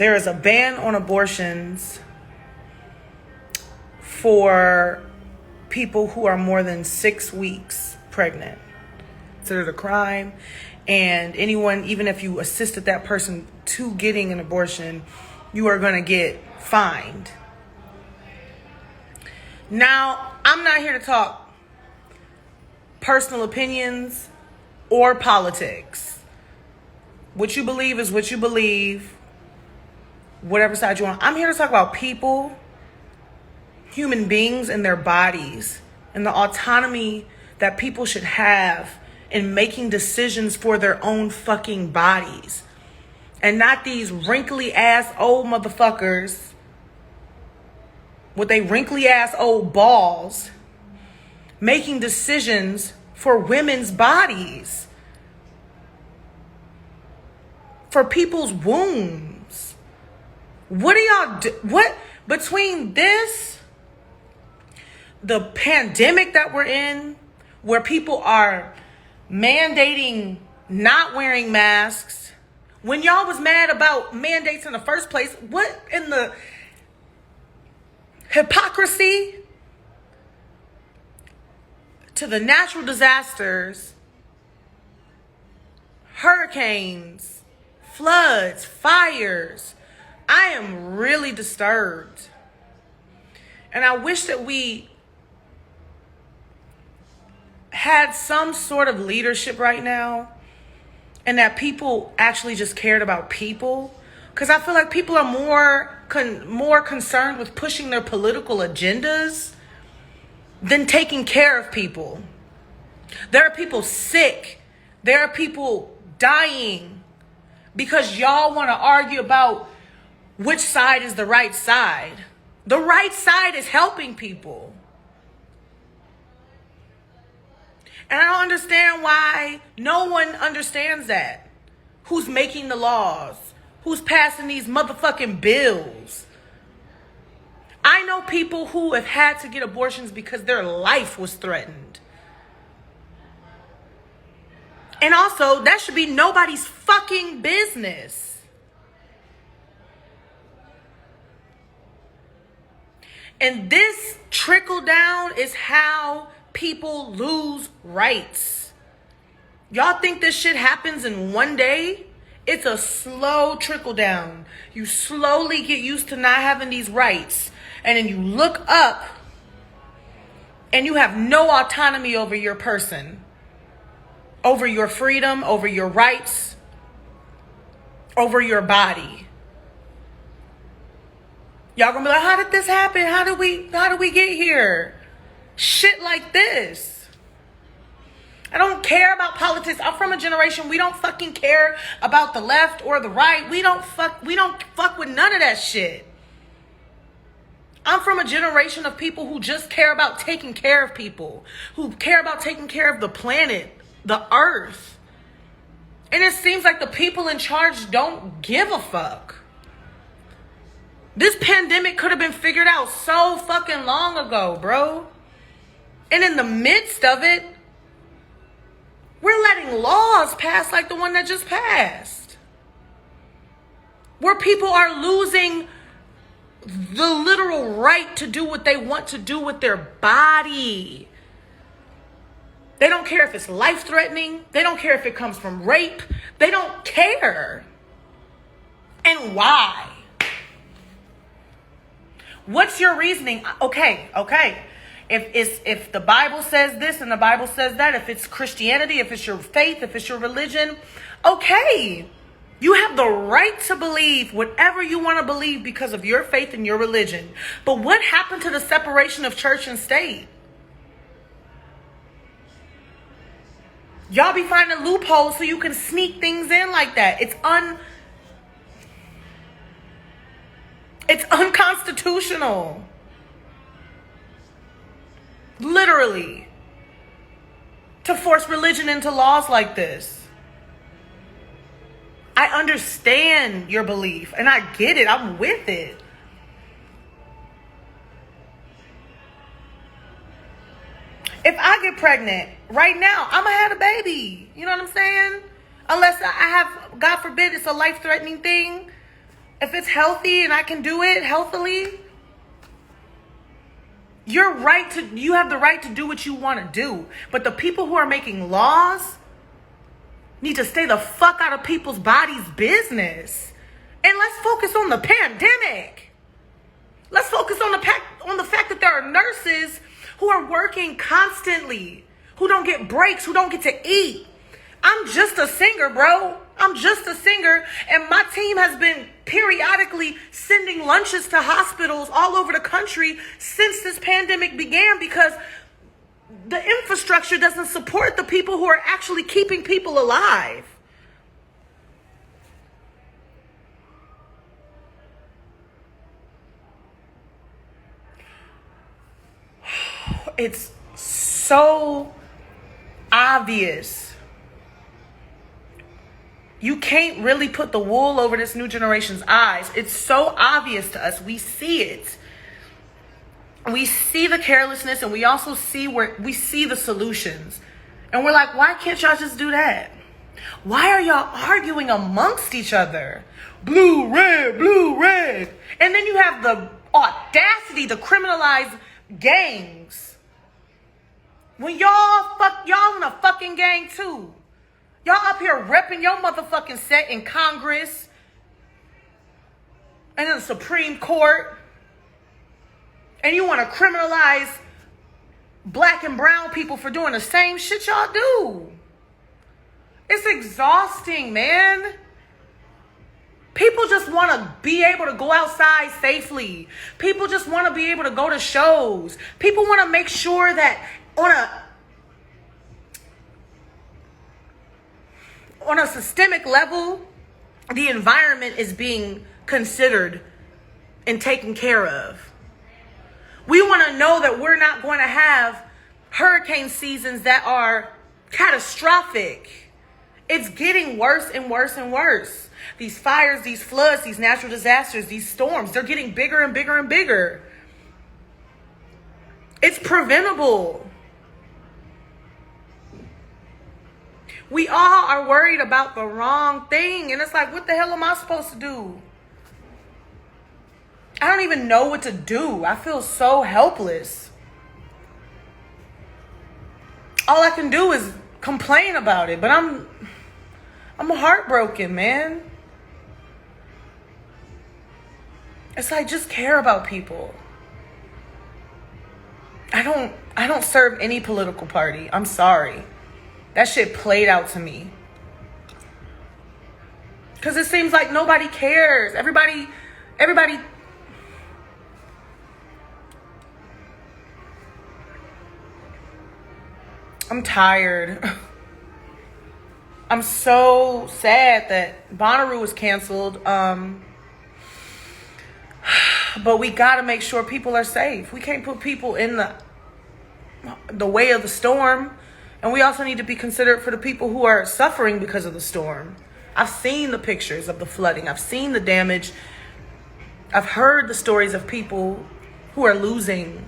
there is a ban on abortions for people who are more than 6 weeks pregnant. Considered a crime. And anyone, even if you assisted that person to getting an abortion, you are going to get fined. Now, I'm not here to talk personal opinions or politics. What you believe is what you believe, whatever side you want. I'm here to talk about people, human beings, and their bodies, and the autonomy that people should have in making decisions for their own fucking bodies. And not these wrinkly ass old motherfuckers with they wrinkly ass old balls making decisions for women's bodies, for people's wombs. What do y'all do? What, between this, the pandemic that we're in, where people are mandating not wearing masks, when y'all was mad about mandates in the first place, what in the hypocrisy, to the natural disasters, hurricanes, floods, fires. I am really disturbed. And I wish that we had some sort of leadership right now, and that people actually just cared about people. Because I feel like people are more concerned with pushing their political agendas than taking care of people. There are people sick. There are people dying because y'all want to argue about which side is the right side. The right side is helping people. And I don't understand why no one understands that. Who's making the laws? Who's passing these motherfucking bills? I know people who have had to get abortions because their life was threatened. And also, that should be nobody's fucking business. And this trickle down is how people lose rights. Y'all think this shit happens in one day? It's a slow trickle down. You slowly get used to not having these rights. And then you look up and you have no autonomy over your person, over your freedom, over your rights, over your body. Y'all gonna be like, how did this happen? How do we get here? Shit like this. I don't care about politics. I'm from a generation, we don't fucking care about the left or the right. We don't fuck with none of that shit. I'm from a generation of people who just care about taking care of people, who care about taking care of the planet, the earth. And it seems like the people in charge don't give a fuck. This pandemic could have been figured out so fucking long ago, bro. And in the midst of it, we're letting laws pass like the one that just passed, where people are losing the literal right to do what they want to do with their body. They don't care if it's life-threatening. They don't care if it comes from rape. They don't care. And why? What's your reasoning? Okay. If the Bible says this and the Bible says that, if it's Christianity, if it's your faith, if it's your religion, okay. You have the right to believe whatever you want to believe because of your faith and your religion. But what happened to the separation of church and state? Y'all be finding loopholes so you can sneak things in like that. It's unconstitutional. Literally. To force religion into laws like this. I understand your belief and I get it. I'm with it. If I get pregnant right now, I'm going to have a baby. You know what I'm saying? Unless I have, God forbid, it's a life-threatening thing. If it's healthy and I can do it healthily, you have the right to do what you want to do. But the people who are making laws need to stay the fuck out of people's bodies' business. And let's focus on the pandemic. Let's focus on the fact that there are nurses who are working constantly, who don't get breaks, who don't get to eat. I'm just a singer, bro. I'm just a singer. And my team has been periodically sending lunches to hospitals all over the country since this pandemic began, because the infrastructure doesn't support the people who are actually keeping people alive. It's so obvious. You can't really put the wool over this new generation's eyes. It's so obvious to us. We see it. We see the carelessness, and we also see the solutions. And we're like, why can't y'all just do that? Why are y'all arguing amongst each other? Blue, red, blue, red. And then you have the audacity to criminalize gangs. When y'all in a fucking gang too. Y'all up here repping your motherfucking set in Congress and in the Supreme Court. And you want to criminalize black and brown people for doing the same shit y'all do. It's exhausting, man. People just want to be able to go outside safely. People just want to be able to go to shows. People want to make sure that on a systemic level, the environment is being considered and taken care of. We want to know that we're not going to have hurricane seasons that are catastrophic. It's getting worse and worse and worse. These fires, these floods, these natural disasters, these storms, they're getting bigger and bigger and bigger. It's preventable. We all are worried about the wrong thing. And it's like, what the hell am I supposed to do? I don't even know what to do. I feel so helpless. All I can do is complain about it. But I'm heartbroken, man. It's like, just care about people. I don't serve any political party. I'm sorry. That shit played out to me. Because it seems like nobody cares. Everybody. I'm tired. I'm so sad that Bonnaroo was canceled. But we got to make sure people are safe. We can't put people in the way of the storm. And we also need to be considerate for the people who are suffering because of the storm. I've seen the pictures of the flooding. I've seen the damage. I've heard the stories of people who are losing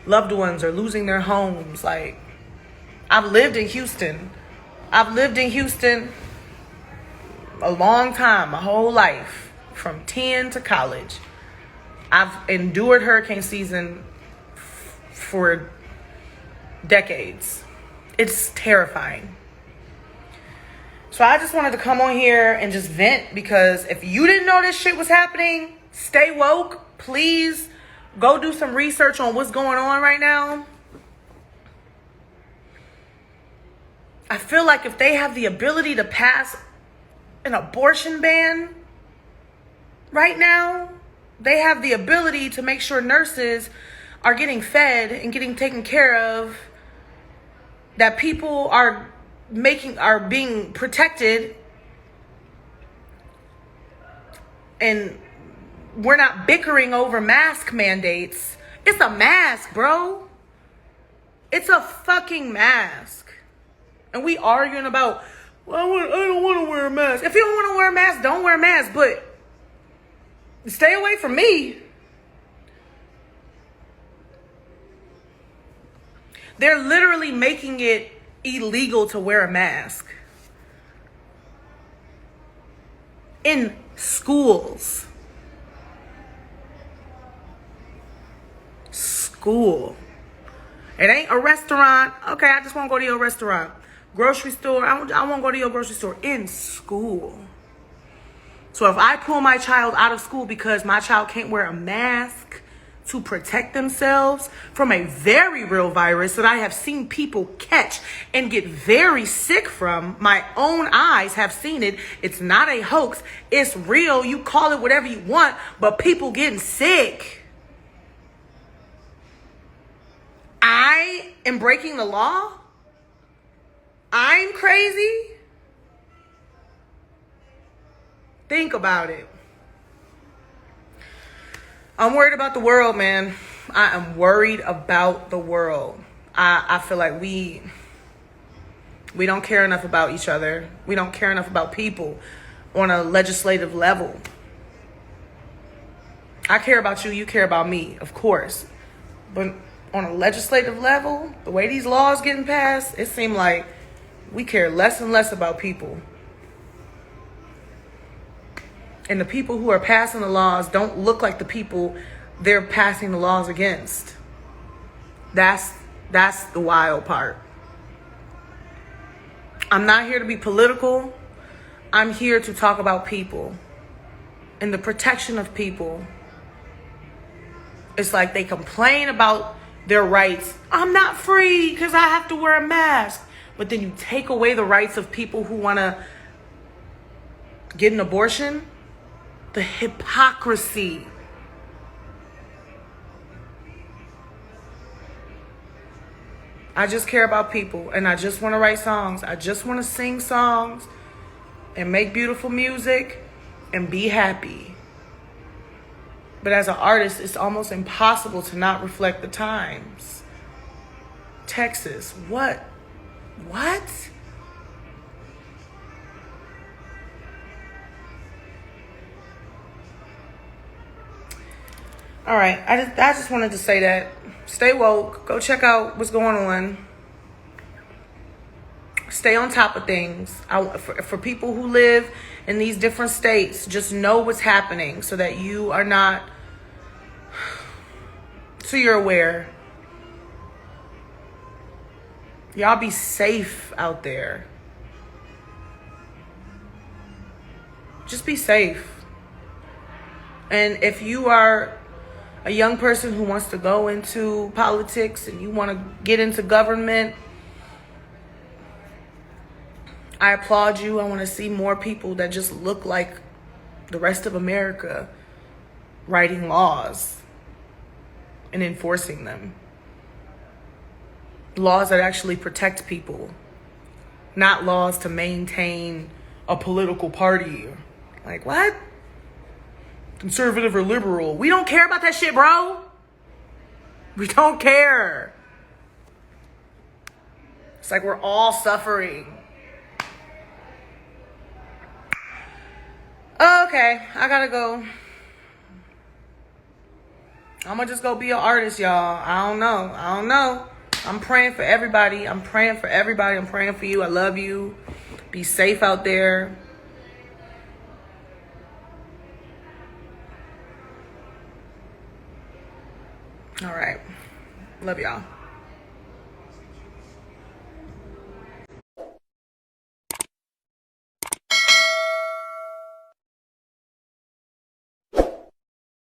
loved ones or losing their homes. Like, I've lived in Houston. I've lived in Houston a long time, my whole life, from 10 to college. I've endured hurricane season for decades. It's terrifying. So I just wanted to come on here and just vent, because if you didn't know this shit was happening, stay woke. Please go do some research on what's going on right now. I feel like if they have the ability to pass an abortion ban right now, they have the ability to make sure nurses are getting fed and getting taken care of, that people are being protected, and we're not bickering over mask mandates. It's a mask, bro. It's a fucking mask. And we arguing about, well, I don't want to wear a mask. If you don't want to wear a mask, don't wear a mask, but stay away from me. They're literally making it illegal to wear a mask. in schools. School. It ain't a restaurant. Okay, I just want to go to your restaurant. Grocery store. I want to go to your grocery store. In school. So if I pull my child out of school because my child can't wear a mask to protect themselves from a very real virus that I have seen people catch and get very sick from, my own eyes have seen it. It's not a hoax. It's real. You call it whatever you want, but people getting sick. I am breaking the law? I'm crazy? Think about it. I'm worried about the world, man. I am worried about the world. I feel like we don't care enough about each other. We don't care enough about people on a legislative level. I care about you, you care about me, of course. But on a legislative level, the way these laws getting passed, it seems like we care less and less about people. And the people who are passing the laws don't look like the people they're passing the laws against. That's the wild part. I'm not here to be political. I'm here to talk about people and the protection of people. It's like they complain about their rights. I'm not free because I have to wear a mask. But then you take away the rights of people who want to get an abortion. The hypocrisy. I just care about people, and I just want to write songs. I just want to sing songs and make beautiful music and be happy. But as an artist, it's almost impossible to not reflect the times. Texas, what? What? All right, I just wanted to say that. Stay woke. Go check out what's going on. Stay on top of things. For people who live in these different states, just know what's happening so that you are not, so you're aware. Y'all be safe out there. Just be safe. And if you are a young person who wants to go into politics and you want to get into government, I applaud you. I want to see more people that just look like the rest of America writing laws and enforcing them. Laws that actually protect people, not laws to maintain a political party. Like, what? Conservative or liberal? We don't care about that shit, bro. We don't care. It's like we're all suffering. Okay, I gotta go. I'm gonna just go be an artist, y'all. I don't know. I'm praying for everybody. I'm praying for you. I love you. Be safe out there. All right. Love y'all.